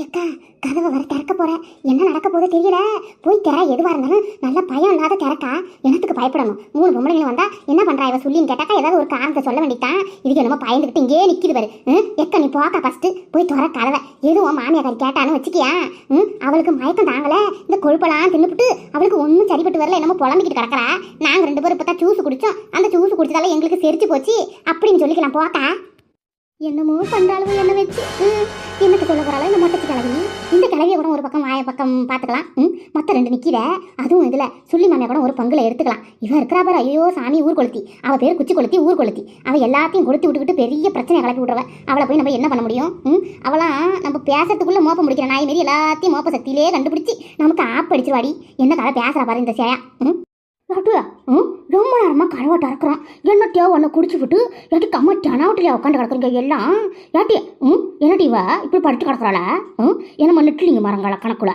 ஏக்கா, கதவை வர திறக்க போற. என்ன நடக்க போதோ தெரியல. போய் திற. எதுவா இருந்தாலும் நல்ல பயம் இல்லாத திறக்கா. என்னத்துக்கு பயப்படணும்? 3 பொம்பளைங்க வந்தா என்ன பண்றா இவ சொல்லின்னு கேட்டாக்கா ஏதாவது ஒரு காரணத்தை சொல்ல வேண்டியதான். இதுக்கு என்னமோ பயந்துக்கிட்டு இங்கே நிக்குது பாரு. எக்கா நீ போக்கா ஃபர்ஸ்ட் போய் திற கதவை. எதுவும் மாமியாக்காரி கேட்டான்னு வச்சுக்கியா. அவளுக்கு மயக்கம் தாங்கல. இந்த கொழுப்பெல்லாம் தின்னுபிட்டு அவளுக்கு ஒன்றும் சரிப்பட்டு வரல. என்னமோ புலம்பிக்கிட்டு கிடக்குறா. நாங்கள் 2 பேரும் இப்பதான் ஜூஸ் குடிச்சோம். அந்த ஜூஸ் குடிச்சதால எங்களுக்கு செரிச்சு போச்சு அப்படின்னு சொல்லிக்கலாம். போக்கா என்னமோ பண்றாளுவோ என்ன வச்சு. என்னத்தை சொல்ல போறாளோ இந்த மொட்டச்சி கிளவி. இந்த கிளவியை கூட ஒரு பக்கம் வாய பக்கம் பார்த்துக்கலாம். மற்ற 2 நிற்கிற. அதுவும் இதில் சொல்லி மாமியா கூட ஒரு பங்குல எடுத்துக்கலாம். இவன் இருக்கிறா பாரு. ஐயோ சாமி ஊர் கொளுத்தி. அவள் பேர் குச்சி கொளுத்தி ஊர் கொளுத்தி. அவள் எல்லாத்தையும் கொளுத்தி விட்டுக்கிட்டு பெரிய பிரச்சனையை கிளப்பி விட்றவ. அவளை போய் நம்ம என்ன பண்ண முடியும்? அவளாம் நம்ம பேசுறதுக்குள்ள மோப்ப முடிக்கிற நாய் மாரி எல்லாத்தையும் மோப்ப சக்தியிலே கண்டுபிடிச்சி நமக்கு ஆப்படிச்சிருவாடி. என்ன கதை பேசுறா பாரு இந்த சேயா. ரொம்ப நேரமா கரவாட்டா இருக்கிறான். என்னட்டியா ஒன்ன குடிச்சு விட்டு ஏட்டி கம்மா டனாவட்டில உட்காந்து கிடக்குறீங்க எல்லாம். ஏட்டி என்னட்டி இவ இப்படி படுத்து கிடக்குறாளா? என்ன நெட்டுலிங்க மரங்கள கணக்குல.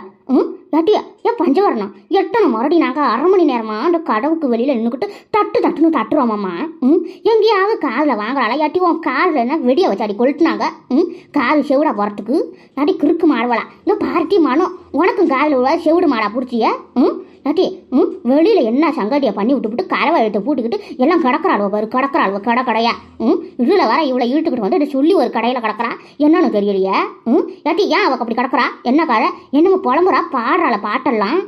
ஏட்டியா ஏன் பஞ்சவரணம் எட்டனை மறுபடி நாங்கள் 1/2 மணி நேரமா அந்த கடவுக்கு வெளியில நின்றுக்கிட்டு தட்டுன்னு தட்டுறோமாம்மா. எங்கேயாவது காதில் வாங்குறாளா? ஏட்டி உன் காதில் என்ன வெடியை வச்சாடி கொளுத்துனாங்க. காது செவிடா போகிறதுக்கு ஏட்டி கிறுக்கு மாடுவாளா? இந்த பார்ட்டி மனம் உனக்கும் காதில் விழா செவிடு மாடா பிடிச்சிய. ஏட்டி வெளியில என்ன சங்கட்டியை பண்ணி விட்டுவிட்டு கரவை எடுத்து பூட்டிக்கிட்டு எல்லாம் கிடக்குறாளுவ பாரு. கிடக்குறாளுவ கடையா. இதில் வர இவ்வளோ இழுத்துக்கிட்டு வந்து இதை சொல்லி ஒரு கடையில் கிடக்குறா. என்னன்னு தெரியலையே. ஏட்டி ஏன் அவக்கு அப்படி கிடக்குறா? என்ன கதை? என்னமோ புலம்புறா பாடுறாள பாட்டெல்லாம்.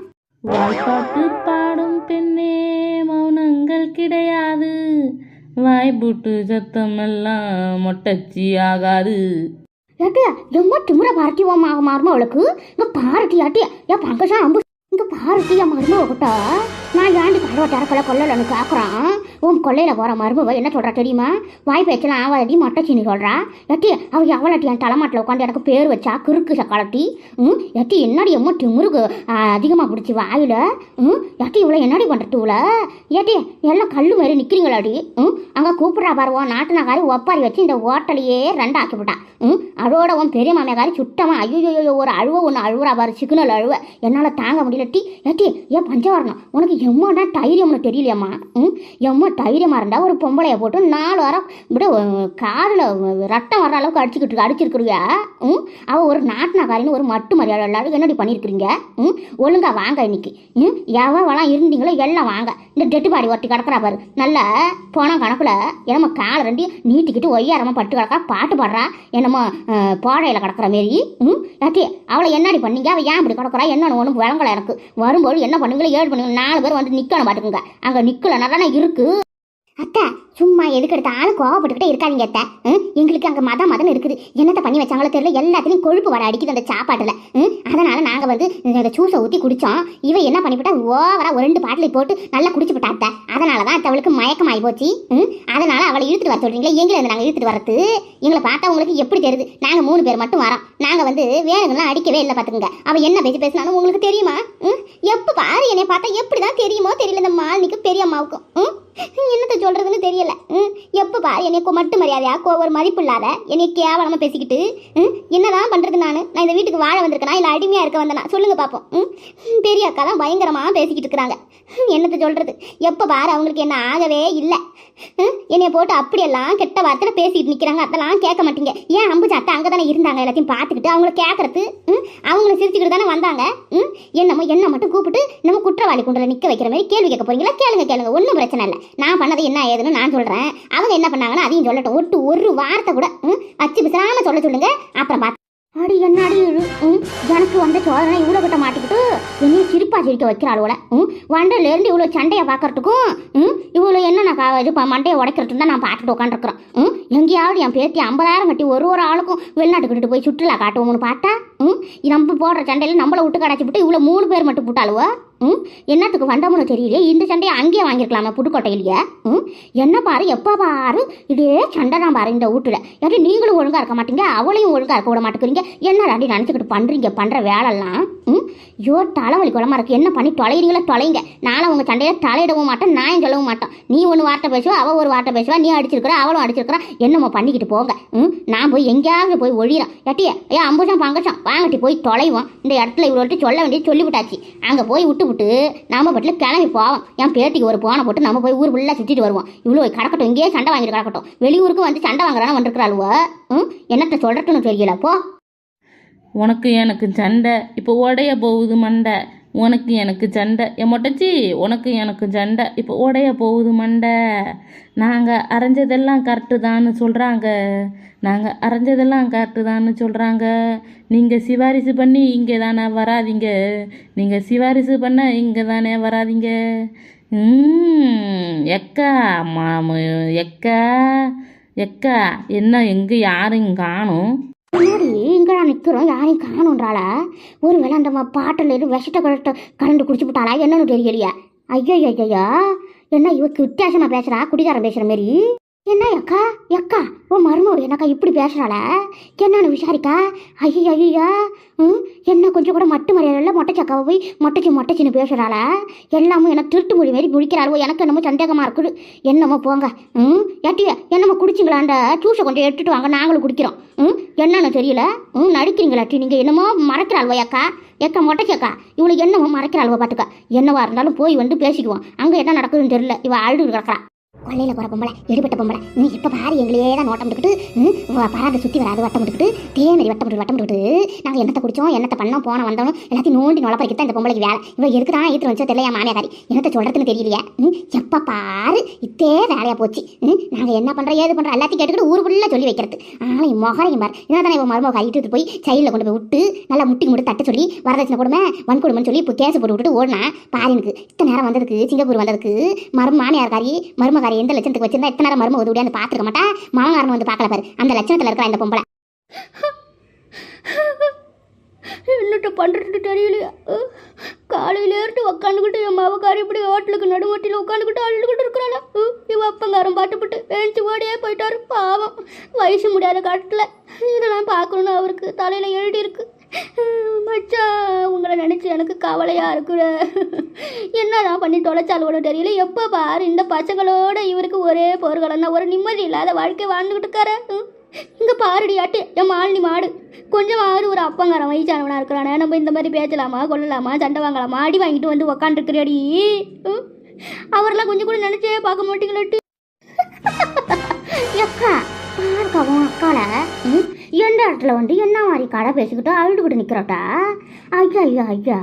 வாய்ப்பாட்டு பாடும் பெண்ணே மௌனங்கள் கிடையாது. வாய்புட்டு சத்தமெல்லாம் மொட்டச்சி ஆகாது. ஏட்டியா எம்மோ திமுறை பார்ட்டிவாமா மாறுமா அவளுக்கு. இங்கே பாரட்டி ஆட்டியா ஏன் பங்கசா அம்பு இங்கே பாரட்டியா மருமவ கிட்டா நான் ஏண்டி கடவை திறக்கல கொள்ளலன்னு கேட்குறான். உன் கொள்ளையில் போகிற மருமவ என்ன சொல்கிறா தெரியுமா? வாய் பேச்சலாம் ஆவாடி மொட்டைச்சின்னு சொல்கிறா. எட்டி அவள் எவ்வளோட்டி என் தலைமாட்டில் உட்காந்து எனக்கு பேர் வச்சா கிறுக்கு சக்காலட்டி. எட்டி என்னடி எம்மோ திமுருக்கு அதிகமாக பிடிச்சி வாயில். எட்டி இவ்வளோ என்னடி பண்ணுறது இவ்வளோ? ஏட்டி எல்லாம் கல் மாரி நிற்கிறீங்களாடி. அங்கே கூப்பிட்றா பாருவோம் நாட்டுனாக்காரி ஒப்பாரி வச்சு இந்த ஹோட்டலையே 2 ஆக்கிவிட்டான். அதோட உன் பெரிய மாமியாக்காரி சுத்தமாக ஐயோ ஒரு அழுவ ஒன்று அழுவுறா பாரு. சிக்னல் அழுவ என்னால் தாங்க முடியல. டி ஏட்டி ஏன் பஞ்சவரணம் உனக்கு எம்மோனா தைரியம்னு தெரியலையம்மா. எம்மோ தைரியமாக இருந்தால் ஒரு பொம்பளையை போட்டு 4 வாரம் இப்படி காதில் ரத்தம் வர்ற அளவுக்கு அடிச்சிருக்குறியா? அவள் ஒரு நாட்டினாக்காரின்னு ஒரு மட்டு மரியாதை எல்லாரும் என்னடி பண்ணியிருக்கிறீங்க? ஒழுங்கா வாங்க இன்னைக்கு. எவ்வளோலாம் இருந்தீங்களோ எல்லாம் வாங்க. இந்த டெட்டு பாடி ஒட்டி கிடக்குறா பாரு. நல்லா போன கணக்கில் என்னமோ காலை 2 நீட்டிக்கிட்டு ஒய்யாரமாக பட்டு கிடக்கா பாட்டு பாடுறா. என்னமோ போடையில் கிடக்குற மாரி. ஏட்டி அவளை என்னடி பண்ணீங்க? அவள் ஏன் இப்படி கிடக்குறா? என்னன்னு ஒன்றும் விளங்கலை எனக்கு. வரும்போது என்ன பண்ணுவீங்களோ 7 பண்ணுவீங்க. 4 பேர் வந்து நிற்கணும் பார்த்துக்குங்க. அங்கே நிற்கலன்னா இருக்கு. அத்தை சும்மா எதுக்கு எடுத்தாலும் கோவப்பட்டுக்கிட்டே இருக்காதீங்க அத்தை. எங்களுக்கு அங்கே மதம் இருக்குது. என்னத்தை பண்ணி வச்சாங்களோ தெரியல. எல்லாத்துலேயும் கொழுப்பு வர அடிக்குது அந்த சாப்பாட்டில். அதனால் நாங்கள் வந்து இந்த ஜூஸை ஊற்றி குடித்தோம். இவன் என்ன பண்ணிவிட்டா ஓவராக ஒரு 2 பாட்டிலை போட்டு நல்லா குடிச்சுவிட்டா அத்தை. அதனால தான் அத்தை அவளுக்கு மயக்கமாகி போச்சு. அதனால் அவளை இழுத்துட்டு வர சொல்கிறீங்களா? எங்களை நாங்கள் இழுத்துட்டு வரது எங்களை பார்த்தா உங்களுக்கு எப்படி தெரியுது? நாங்கள் 3 பேர் மட்டும் வரோம். நாங்கள் வந்து வேணுங்களாம் அடிக்கவே இல்லை பார்த்துக்குங்க. அவள் என்ன பேசினாலும் உங்களுக்கு தெரியுமா? எப்போ பாரு என்னை பார்த்தா எப்படி தான் தெரியுமோ தெரியல இந்த மாலினிக்கு பெரிய அம்மாவுக்கும். என்னத்தை சொல்றதுன்னு தெரியல. எப்போ பாரு என்னை மட்டும் மரியாதையா ஒரு மதிப்பு இல்லாத என்னை கேவலமா பேசிக்கிட்டு என்னதான் பண்றது? நான் இந்த வீட்டுக்கு வாழ வந்திருக்கேனா இல்லை அடிமையா இருக்க வந்தனா? சொல்லுங்க பார்ப்போம். பெரிய அக்கா தான் பயங்கரமா பேசிக்கிட்டு இருக்கிறாங்க. என்னத்தை சொல்றது? எப்போ பாரு அவங்களுக்கு என்ன ஆகவே இல்லை. என்னைய போட்டு அப்படியெல்லாம் கெட்ட வார்த்தையில பேசிக்கிட்டு நிற்கிறாங்க. அதெல்லாம் கேட்க மாட்டீங்க. ஏன் அம்புஜா அத்தை அங்கே தானே இருந்தாங்க எல்லாத்தையும் பார்த்துக்கிட்டு அவங்கள கேட்கறது. அவங்கள சிரிச்சுக்கிட்டு தானே வந்தாங்க. என்ன மட்டும் கூப்பிட்டு நம்ம குற்றவாளி குண்டில் நிற்க வைக்கிற மாதிரி கேள்வி கேட்க போறீங்களா? கேளுங்க ஒன்றும் பிரச்சனை இல்லை. நான் பண்ணது என்ன ஏதுன்னு நான் சொல்கிறேன். அவங்க என்ன பண்ணாங்கன்னு அதையும் சொல்லட்டும். ஒரு வார்த்தை கூட அச்சு பிசாம சொல்லுங்க. அப்புறம் பார்த்து அடி என்னாடி எனக்கு வந்த சோதனை இவ்வளோ கிட்ட மாட்டிக்கிட்டு என்னையும் சிரிக்க வைக்கிறாளோட. வண்டலேருந்து இவ்வளோ சண்டையை பார்க்கறதுக்கும் இவ்வளோ என்னென்ன இது மண்டையை உடைக்கிறதுன்னு தான் நான் பார்த்துட்டு உட்காந்துருக்குறேன். எங்கேயாவது என் பேத்தி 50,000 கட்டி ஒரு ஆளுக்கும் வெளிநாட்டுக்கிட்டு போய் சுற்றுலா காட்டுவோம்னு பார்த்தா நம்ம போடுற சண்டையில் நம்மளை விட்டு கடாச்சி விட்டு இவ்வளோ 3 பேர் மட்டும் போட்டாளுவோ. என்னத்துக்கு வண்டமுன்னு தெரியலையே. இந்த சண்டையை அங்கேயே வாங்கியிருக்கலாமா புதுக்கோட்டையிலேயே? என்ன பாரு எப்போ பாரு இதே சண்டை தான் பாரு இந்த வீட்டில். ஏன்னா நீங்களும் ஒழுங்காக இருக்க மாட்டீங்க, அவளையும் ஒழுங்காக இருக்க விட மாட்டேங்கிறீங்க. என்ன ரெண்டி நினச்சிக்கிட்டு பண்ணுற வேலைலாம் ஐயோ தலைவலி குளமா இருக்கு. என்ன பண்ணி தொலைகிறீங்களோ தொலைங்க. நானும் உங்கள் சண்டையை தலையிடவும் மாட்டேன், நான் சொல்லவும் மாட்டேன். நீ ஒன்று வார்த்தை பேசுவா, அவள் ஒரு வார்த்தை பேசுவா. நீ அடிச்சிருக்கிற அவளும் அடிச்சிருக்கிறா. என்னமோ பண்ணிக்கிட்டு போங்க. நான் போய் எங்கேயாவது போய் ஒழிகிறேன். ஏட்டியே ஏன் அம்புஷம் பங்கச்சம் வாங்கட்டி போய் தொலைவோம். இந்த இடத்துல இவ்வளோ சொல்ல வேண்டியது சொல்லிவிட்டாச்சு. அங்கே போய் விட்டு நம்ம பட்டில் கிளம்பி போவோம். என் பேத்திக்கு ஒரு போனை போட்டு நம்ம போய் ஊர் ஃபுல்லாக சுற்றிட்டு வருவோம். இவ்வளோ கிடக்கட்டும், இங்கேயே சண்டை வாங்கிட்டு கிடக்கட்டும். வெளியூருக்கு வந்து சண்டை வாங்குறான்னு வந்துருக்கிறாளுவ. என்னத்தை சொல்றதுன்னு தெரியல. போ உனக்கு எனக்கு சண்டை இப்போ உடைய போகுது மண்டை. உனக்கு எனக்கு சண்டை என் மொட்டச்சி, உனக்கு எனக்கு சண்டை இப்போ உடைய போகுது மண்டை. நாங்கள் அரைஞ்சதெல்லாம் கரெக்டு தான்னு சொல்கிறாங்க, நாங்கள் அரைஞ்சதெல்லாம் கரெக்டு தான்னு சொல்கிறாங்க. நீங்கள் சிபாரிசு பண்ணி இங்கே தானே வராதிங்க, நீங்கள் சிபாரிசு பண்ண இங்கே தானே வராதிங்க. எக்கா எக்கா எக்கா என்ன எங்கே யாரும் காணும்? முன்னாடி இங்கடா நிற்கிறோம், யாரையும் காணுன்றாள. ஒரு வேளை அந்த பாட்டில் எதுவும் விஷத்தை கரண்டு குடிச்சு விட்டாளா என்னன்னு தெரியலையா? ஐயோ ஐயா, என்ன இவக்கு வித்தியாசமாக பேசுகிறா, குடிகாரம் பேசுகிற மாரி. என்ன அக்கா எக்கா உன் மருமவ என்னக்கா இப்படி பேசுகிறாள, என்னன்னு விசாரிக்கா? ஐயா ஐயா, என்ன கொஞ்சம் கூட மட்டு மரியாதை மொட்டைச்சக்காவை போய் மொட்டைச்சின்னு பேசுகிறாள. எல்லாமும் எனக்கு திருட்டு மொழி மாரி முடிக்கிறாளோ, எனக்கு என்னமோ சந்தேகமாக இருக்குது. என்னமோ போங்க. ஏட்டியா என்னமோ குடிச்சிங்களாண்ட ஜூஸை கொஞ்சம் எடுத்துட்டு வாங்க, நாங்களும் குடிக்கிறோம். என்னன்னு தெரியல. நடிக்கிறீங்களாட்டி நீங்கள் என்னமோ மறைக்கிறாள்வோ அக்கா. ஏக்கா மொட்டைச்சக்கா இவளுக்கு என்னமோ மறைக்கிறாள்வோ பார்த்துக்கா. என்னவா இருந்தாலும் போய் வந்து பேசிக்குவோம். அங்கே என்ன நடக்குதுன்னு தெரியல, இவ அழுது கிடக்கிறா. கொள்ளையில் போகிற பொம்பளை, எடுபட்ட பொம்பளை. நீ இப்போ பாரு எங்களையே தான் நோட்டம் விட்டுக்கிட்டு பராத சுற்றி வராது வட்டம் விட்டுக்கிட்டு தேமரி வட்டம் விட்டுக்கிட்டு நாங்கள் என்னத்தை குடித்தோம் என்னத்தை பண்ணோம் போன வந்தோம் எல்லாத்தையும் நோண்டி நொழப்பறிக்கிட்டு இந்த பொம்பளைக்கு வேலை. இவன் எதுக்கு தான் ஈத்து வச்சோ தெரியலையா மாமியாரி, என்னத்தை சொல்கிறதுன்னு தெரியலையா? எப்போ பாரு இத்தே வேலையாக போச்சு. நாங்கள் என்ன பண்ணுறோம் ஏது பண்ணுறோம் எல்லாத்தையும் கேட்டுக்கிட்டு ஊர் ஃபுல்லாக சொல்லி வைக்கிறது. ஆனால் முகரையும் பாரு என்ன தானே இவன் மருமக கைட்டு போய் சைடில் கொண்டு போய் விட்டு நல்லா முட்டி முட்டு தட்ட சொல்லி வரதட்சணை கொடுமை வன்கொடுமைன்னு சொல்லி இப்போ கேஸ் போட்டு விட்டுட்டு ஓடினா பாரு. எனக்கு இத்தனை நேரம் வந்ததுக்கு சிங்கப்பூர் வந்ததுக்கு மாமியார்காரி மருமகாரி எந்த லட்சத்துக்கு வச்சிருந்தா எத்தனை நேரம் மருமக உதவி வந்து பார்த்துக்க மாட்டா. மாமனாரன் வந்து பார்க்கல பாரு, அந்த லட்சணத்தில் இருக்கிற இந்த பொம்பளை. என்னட்ட பண்ணுறதுக்கு தெரியலையா? காலையிலேருந்து உட்காந்துக்கிட்டு என் மாவக்காரி இப்படி ஹோட்டலுக்கு நடுமட்டியில் உட்காந்துக்கிட்டு அழுதுகிட்டு இருக்கிறாளா. இவ அப்பங்காரம் பாட்டுப்பட்டு எழுச்சி ஓடியே போயிட்டாரு பாவம். வயசு முடியாத காட்டில் இதெல்லாம் பார்க்கணுன்னு அவருக்கு தலையில் எழுதியிருக்கு. மச்சான் உங்களை நினச்சி எனக்கு கவலையாக இருக்குட. என்னதான் பண்ணி தொலைச்சாலோட தெரியல. எப்போ பாரு இந்த பசங்களோட இவருக்கு ஒரே போர்களன்னா ஒரு நிம்மதி இல்லாத வாழ்க்கை வாழ்ந்துக்கிட்டு இருக்காரு. இங்கே பாருடி ஆட்டு என் மாலினி மாடு கொஞ்சம் ஒரு அப்பங்காரம் வயசானவனா இருக்கிறானே, நம்ம இந்த மாதிரி பேசலாமா கொள்ளலாமா சண்டை வாங்கலாமா அடி வாங்கிட்டு வந்து உக்காண்டிருக்கிறடி. அவரெல்லாம் கொஞ்சம் கூட நினச்சே பார்க்க மாட்டீங்களாட்டி. எக்கா பார்க்கவும் அக்கால எந்த இடத்துல வந்து என்ன மாதிரி கடை பேசிக்கிட்டு அழுதுகிட்டு நிற்கிறட்டா. ஐயா ஐயா ஐயா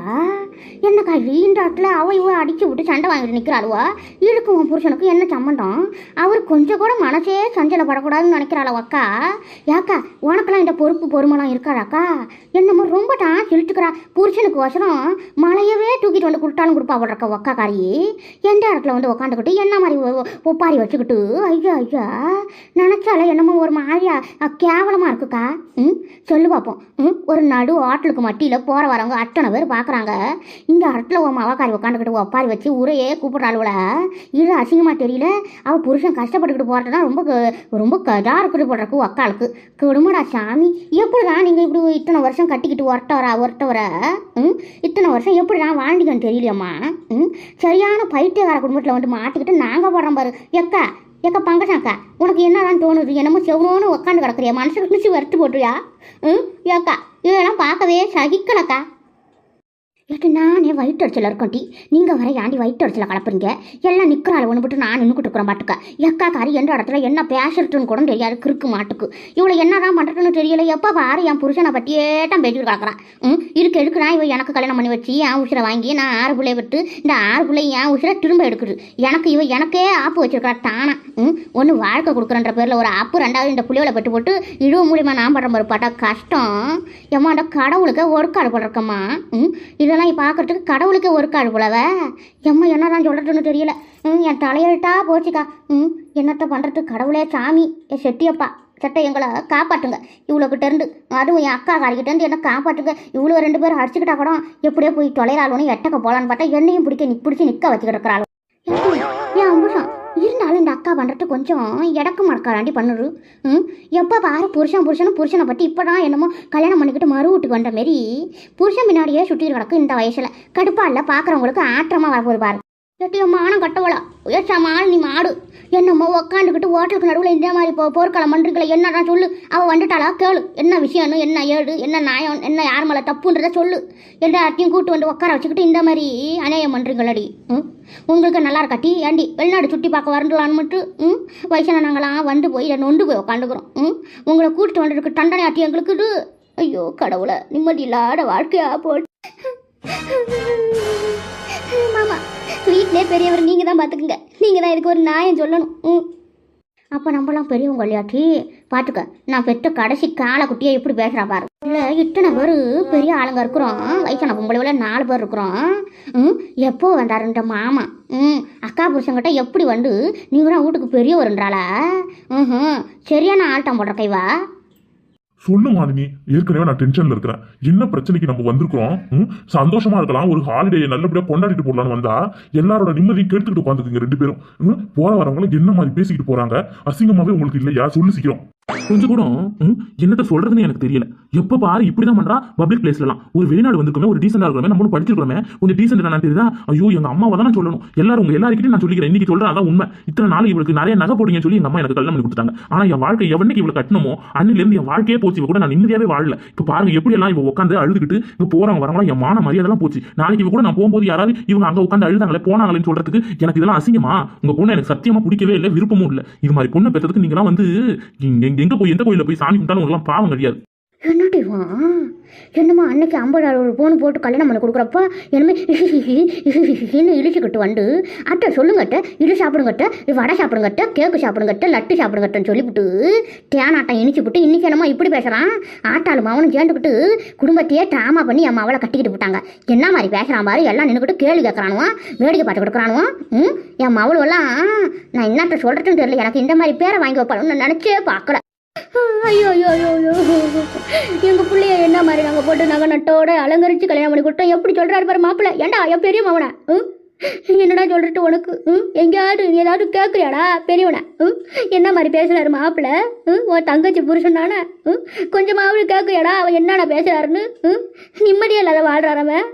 என்ன காய்ச்சி இந்த இடத்துல அவ இவ அடிச்சு விட்டு சண்டை வாங்கிட்டு நிற்கிறாளுவா. இதுக்கு உன் புருஷனுக்கு என்ன சம்மந்தம்? அவர் கொஞ்சம் கூட மனசே சஞ்சலப்படக்கூடாதுன்னு நினைக்கிறாளவா அக்கா. ஏக்கா உனக்கெல்லாம் இந்த பொறுப்பு பொறுமெல்லாம் இருக்காளாக்கா? என்னமோ ரொம்ப தான் செலுத்துக்கிறா. புருஷனுக்கு வசனம் மலையவே தூக்கிட்டு வந்து கொடுத்தாலும் கொடுப்பா போடுறக்கா ஒக்கா காரி. எந்த இடத்துல வந்து உக்காந்துக்கிட்டு என்ன மாதிரி ஒப்பாரி வச்சுக்கிட்டு ஐயா ஐயா நினச்சால என்னமோ ஒரு மாதிரியா கேவலமாக இருக்குக்கா. சொல்லு பார்ப்போம். ஒரு நடு ஹோட்டலுக்கு மட்டியில் போகிற வரவங்க அத்தனை பேர் பார்க்குறாங்க. இந்த இடத்துல உன் மவக்காரி உட்காந்துக்கிட்டு ஒப்பாரி வச்சு ஊரையே கூப்பிட்றாளுவல. இது அசிங்கமாக தெரியல. அவள் புருஷன் கஷ்டப்பட்டுக்கிட்டு போகிறது தான் ரொம்ப ரொம்ப கதாக இருக்குது போடுறக்கு அக்காளுக்கு. கொடுமடா சாமி, எப்படிதான் நீங்கள் இப்படி இத்தனை வருஷம் கட்டிக்கிட்டு ஒருத்தவர இத்தனை வருஷம் எப்படி தான் வாழ்ந்தீங்கன்னு தெரியலையம்மா. சரியான பைத்தியக்கார குடும்பத்தில் வந்து மாட்டிக்கிட்டு நாங்கள் போடுறோம் பாரு. எக்கா பங்கசாக்கா உனக்கு என்னதான் தோணுது? என்னமோ செவனோன்னு உட்காந்து கிடக்குறியா? மனசுக்கு நினச்சி வறுத்து போட்டுறியா? ஏக்கா இதெல்லாம் பார்க்கவே சகிக்கலக்கா. எனக்கு நானே வயிற்றடிச்சல இருக்கட்டி நீங்கள் வர ஏண்டி வயிற்றடிச்சல கலப்புறீங்க? எல்லாம் நிற்கிறாள் ஒன்று விட்டு நான் நின்றுக்கிட்டு இருக்கிறேன் பாட்டுக்க. எக்கா காரி எந்த இடத்துல என்ன பேசுறதுன்னு கூட தெரியாது கிறுக்கு மாட்டுக்கு. இவளை என்னதான் பண்ணுறதுன்னு தெரியல. எப்போ பாரு என் புருஷனை பற்றியே தான் பேசிட்டு கிடக்குறான். இருக்குன்னா இவன் எனக்கு கல்யாணம் பண்ணி வச்சு என் உசிரை வாங்கி நான் 6 பிள்ளைய விட்டு இந்த 6 பிள்ளை என் உசிரை திரும்ப எடுக்குது. எனக்கே ஆப்பு வச்சிருக்கா தானா. ஒன்று வாழ்க்கை கொடுக்குறன்ற பேரில் ஒரு ஆப்பு, 2வது இந்த புள்ளியோட பெட்டு போட்டு இழுவ மூலியமாக நான் பண்ணுற மாதிரி பாட்டா கஷ்டம். எம்மாண்ட கடவுளுக்கு ஒர்க்காடு போடுறக்கம்மா. இதெல்லாம் பார்க்கறதுக்கு கடவுளுக்கே ஒர்க்காடு போலவ. எம்மா என்னதான் சொல்கிறதுன்னு தெரியல. என் தலையெழுத்தா போச்சுக்கா. என்னத்தை பண்ணுறதுக்கு கடவுளே சாமி செட்டியப்பா சட்டை எங்களை காப்பாற்றுங்க இவ்வளோக்கிட்ட இருந்து. அதுவும் என் அக்கா காரிக்கிட்ட இருந்து என்ன காப்பாற்றுங்க. இவ்வளோ 2 பேர் அடிச்சுக்கிட்டா கூட எப்படியோ போய் தொலைறாளுன்னு எட்டக்க போகலான்னு பார்த்தா என்னையும் பிடிச்சி நிற்க வச்சுக்கிட்டு இருக்கிறாள். என் அம்புஷம் இருந்தாலும் இந்த அக்கா பண்ணுறது கொஞ்சம் இடக்கு மறக்காராண்டி பண்ணுது. எப்போ பாரு புருஷனை பற்றி இப்போ தான் என்னமோ கல்யாணம் பண்ணிக்கிட்டு மறு வீட்டுக்கு வந்த மாரி புருஷன் பின்னாடியே சுற்றி கிடக்கு. இந்த வயசில் கடுப்பாக இல்லை, பார்க்குறவங்களுக்கு ஆற்றமாக வரப்போது பாரு. எட்டியோ மானம் கட்டவளா ஏச்சா மால் நீ மாடு என்னமோ உக்காந்துக்கிட்டு ஹோட்டலுக்கு நடுவில் இந்த மாதிரி போர்க்களம் பண்ணுறீங்களே என்னதான் சொல்லு. அவள் வந்துட்டாளா கேளு, என்ன விஷயம்னு, என்ன ஏடு, என்ன நியாயம், என்ன யார் மேலே தப்புன்றதை சொல்லு. எல்லாத்தையும் கூட்டு வந்து உட்கார வச்சுக்கிட்டு இந்த மாதிரி அநியாயம் பண்ணுறீங்களடி. உங்களுக்கு நல்லா இருக்காட்டி ஏண்டி வெளிநாடு சுற்றி பார்க்க வரலான்னு மட்டும் வயசான நாங்களாம் வந்து போய் நொண்டு போய் உட்காந்துக்கிறோம். உங்களை கூட்டிட்டு வந்துருக்கு தண்டனை ஆட்டி எங்களுக்கு இது ஐயோ கடவுளை, நிம்மதி இல்லாத வாழ்க்கையா போட்டு. மாமா, வீட்டிலே பெரியவர் நீங்கள் தான் பார்த்துக்குங்க. நீங்கள் தான் இதுக்கு ஒரு நியாயம் சொல்லணும். அப்போ நம்மளாம் பெரியவங்க இல்லையாட்டி பார்த்துக்க. நான் பெற்ற கடைசி காலை குட்டியை எப்படி பேசுகிறா பாரு. இல்லை இத்தனை பேர் பெரிய ஆளுங்க இருக்கிறோம், வயசான பொம்பளை 4 பேர் இருக்கிறோம். எப்போ வந்தாருன்ற மாமா அக்கா புருஷங்கிட்ட எப்படி வந்து நீங்கள் தான் வீட்டுக்கு பெரியவருன்றாளா? சரியான ஆள்தான் போடுற கைவா. சொல்லு மாலினி, ஏற்கனவே நான் டென்ஷன்ல இருக்கிறேன். என்ன பிரச்சனைக்கு நம்ம வந்திருக்கிறோம்? சந்தோஷமா இருக்கலாம், ஒரு ஹாலிடே நல்லபடியா கொண்டாடிட்டு போடலான்னு வந்தா எல்லாரோட நிம்மதியும் கெடுத்துக்கிட்டு உட்காந்துக்குங்க 2 பேரும். போற வரவங்களும் என்ன மாதிரி பேசிக்கிட்டு போறாங்க? அசிங்கமாவே உங்களுக்கு இல்லையா? சொல்லு சீக்கிரம். கொஞ்சம் கூட என்னத்த சொல்றதுன்னு எனக்கு தெரியல. எப்ப பாரு இப்படிதான் பண்றா. பப்ளிக் பிளேஸ்லாம் ஒரு வெளிநாடு வந்துருக்கோமே, ஒரு டீசெண்டா இருக்கோமே, நம்மளும் படிச்சிருக்கோமே, கொஞ்சம் டீசெண்டா நான் தெரியுதா? ஐயோ எங்க அம்மாவை தான் நான் சொல்லணும். எல்லாரும் உங்க எல்லாருக்கிட்டையும் நான் சொல்லிக்கிறேன். இன்னைக்கு சொல்றேன், அதான் உண்மை. இத்தனை நாள் இவளுக்கு நிறைய நகை போடுங்கன்னு சொல்லி எங்க அம்மா எனக்கு கல்யாணம் பண்ணி கொடுத்தாங்க. ஆனா என் வாழ்க்கை எவனைக்கு இவளை கட்டணுமோ அன்னில இருந்து என் வாழ்க்கையே போச்சு. இவ கூட நான் நிம்மதியாவே வாழல. இப்ப பாருங்க எப்படி எல்லாம் இவ உட்காந்து அழுதுகிட்டு இங்க போறவங்க வரவங்களா என் மான மரியாதை எல்லாம் போச்சு. நாளைக்கு இவ கூட நான் போகும்போது யாராவது இவங்க அங்க உட்காந்து அழுதாங்களே போனாங்களேன்னு சொல்றதுக்கு எனக்கு இதெல்லாம் அசிங்கமா? உங்க பொண்ணு எனக்கு சத்தியமா பிடிக்கவே இல்லை, விருப்பமும் இல்லை. இது மாதிரி பொண்ணை பெற்றதுக்கு நீங்க எல்லாம் வந்து எங்க போய் எந்த கோயில போய் சாமி கும்பிட்டாலும் உங்களுக்கு பாவம் கிடையாது. என்னடிவா என்னம்மா அன்னைக்கு 50,000 ஒரு போன் போட்டு கல்யாணம் பண்ணி கொடுக்குறப்ப என்னமே இன்னும் இழிச்சுக்கிட்டு வந்து அட்டை சொல்லுங்கட்ட, இது சாப்பிடுங்கட்ட, வடை சாப்பிடுங்கட்ட, கேக்கு சாப்பிடுங்கட்ட, லட்டு சாப்பிடுங்கட்டன்னு சொல்லிவிட்டு தேனாட்டம் இனிச்சுவிட்டு இன்னைக்கு என்னம்மா இப்படி பேசுகிறான்? ஆட்டாலும் அவனும் சேர்ந்துக்கிட்டு குடும்பத்தையே ட்ராமா பண்ணி அம்மா அவளை கட்டிக்கிட்டு விட்டாங்க. என்ன மாதிரி பேசுகிறான் பாரு. எல்லாம் நின்றுக்கிட்டு கேள்வி கேட்குறானுவா, வேடிக்கை பார்த்து கொடுக்குறானுவா. என் மவளுவெல்லாம் நான் என்னட்ட சொல்கிறதுன்னு தெரியல. எனக்கு இந்த மாதிரி பேரை வாங்கி வைப்பாளுன்னு நான் நினச்சே பார்க்கல. ஐயோ ஐயோ ஐயோ ஐயோ, எங்கள் பிள்ளைய என்ன மாதிரி நாங்கள் போட்டு நகை நட்டோட அலங்கரித்து கல்யாணம் பண்ணி கொடுத்தோம். எப்படி சொல்கிறாரு பாரு மாப்பிள்ளை. ஏண்டா என் பெரிய மவனை என்னடா சொல்லிட்டு உனக்கு எங்கேயாவது நீ ஏதாவது கேட்குறியாடா பெரியவனை? என்ன மாதிரி பேசுகிறாரு மாப்பிள்ளை? உன் தங்கச்சி புருஷன் தானே, கொஞ்சமாவது கேட்குறியாடா அவன் என்னடா பேசுகிறாருன்னு? நிம்மதியாக இல்லாத வாழ்கிறாரவன்.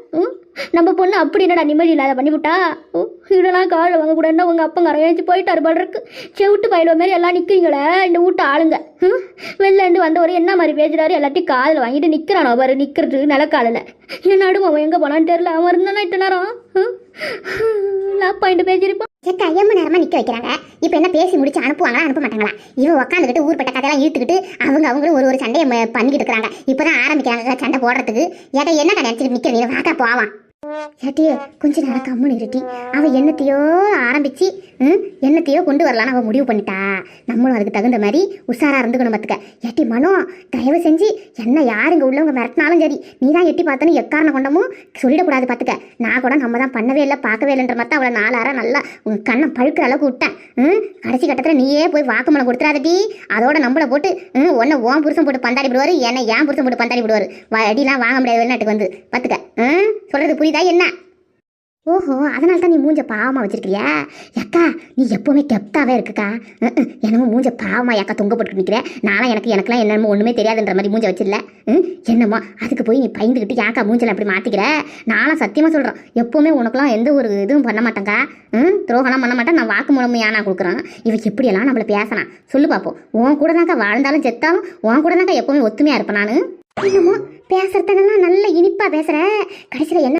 நம்ம பொண்ணு அப்படி என்னடா நிம்மதி இல்லாத பண்ணிவிட்டா? இதெல்லாம் காலில் வாங்க கூட என்ன உங்கள் அப்பங்க அரையாச்சு போயிட்டாரு பாடுறக்கு. செவிட்டு பயில மாரி எல்லாம் நிற்கிறீங்களே இந்த வீட்டு ஆளுங்க. வெளிலேருந்து வந்தவர் என்ன மாதிரி பேசுகிறாரு? எல்லாத்தையும் காதில் வாங்கிட்டு நிற்கிறான் அவர். நிற்கிறது நிலக்காலில். என்னடும் அவன் எங்கே போனான்னு தெரியல. அவன் இருந்தானா இத்தனை நேரம் லாப்பாயிட்டு பேசியிருப்பான். எக்கா எம்ம நேரமா நிக்க வைக்கிறாங்க. இப்ப என்ன பேசி முடிச்சு அனுப்புவாங்களா அனுப்ப மாட்டாங்களா? இவ உட்காந்துக்கிட்டு ஊர்பட்ட கதையெல்லாம் இழுத்துக்கிட்டு அவங்களும் ஒரு சண்டையை பண்ணிக்கிட்டு இருக்கிறாங்க. இப்பதான் ஆரம்பிக்கிறாங்க சண்டை போடுறதுக்கு. ஏட்டா என்ன நினைச்சிட்டு நிக்கிறீங்க? வாக்கா போவான். ஏட்டி கொஞ்ச நேரம் கம்முன்னு இருட்டி. அவள் என்னத்தையோ ஆரம்பிச்சு என்னத்தையோ கொண்டு வரலான்னு அவள் முடிவு பண்ணிட்டா. நம்மளும் அதுக்கு தகுந்த மாதிரி உஷாராக இருந்துக்கணும் பார்த்துக்க. ஏட்டி மனோ, தயவு செஞ்சு என்ன யாருங்க உள்ளவங்க மிரட்டினாலும் சரி நீ தான் எட்டி பார்த்தோன்னு எக்காரணம் கொண்டமும் சொல்லிடக்கூடாது பார்த்துக்க. நான் கூட நம்ம தான் பண்ணவே இல்லை பார்க்கவே இல்லைன்ற மாதிரி அவளை 4 ஆறாக நல்லா உங்கள் கண்ணை பழுக்கிற அளவுக்கு விட்டேன். கடைசி கட்டத்தில் நீயே போய் வாக்குமூலம் கொடுத்துறாதட்டி. அதோட நம்மளை போட்டு ஒன்றை ஓன் புருஷன் போட்டு பந்தாடி விடுவார், என்னை ஏன் புருஷன் போட்டு பந்தாடி விடுவார். அடிலாம் வாங்க முடியாது வெளிநாட்டுக்கு வந்து பார்த்துக்க. சொல்கிறது புரியுதா என்ன? ஓஹோ, அதனால தான் நீ மூஞ்ச பாவமாக வச்சிருக்கிறியா? அக்கா நீ எப்போவுமே கெப்டாவே இருக்குக்கா. என்னமோ மூஞ்ச பாவமாக அக்கா தொங்க போட்டு நிற்கிறேன். எனக்குலாம் என்னமோ ஒன்றுமே தெரியாதுன்ற மாதிரி மூஞ்ச வச்சிடல. என்னமோ அதுக்கு போய் நீ பயந்துக்கிட்டு ஏக்கா மூஞ்செல்லாம் அப்படி மாற்றிக்கிற? நானும் சத்தியமாக சொல்கிறேன், எப்போவுமே உனக்குலாம் எந்த ஒரு இதுவும் பண்ண மாட்டேங்க்கா. துரோகம்லாம் பண்ண மாட்டேன். நான் வாக்கு மூலம் ஏன்னா கொடுக்குறேன். இவன் எப்படியெல்லாம் நம்மளை பேசினான் சொல்லு பார்ப்போம். உன் கூட தான்க்கா வாழ்ந்தாலும் செத்தாலும் உன் கூட தான்க்கா எப்போவுமே ஒத்துமையாக இருப்பேன். நான் என்னமோ பேசுறதுக்கெல்லாம் நல்ல இனிப்பாக பேசுகிற, கடைசியில் என்ன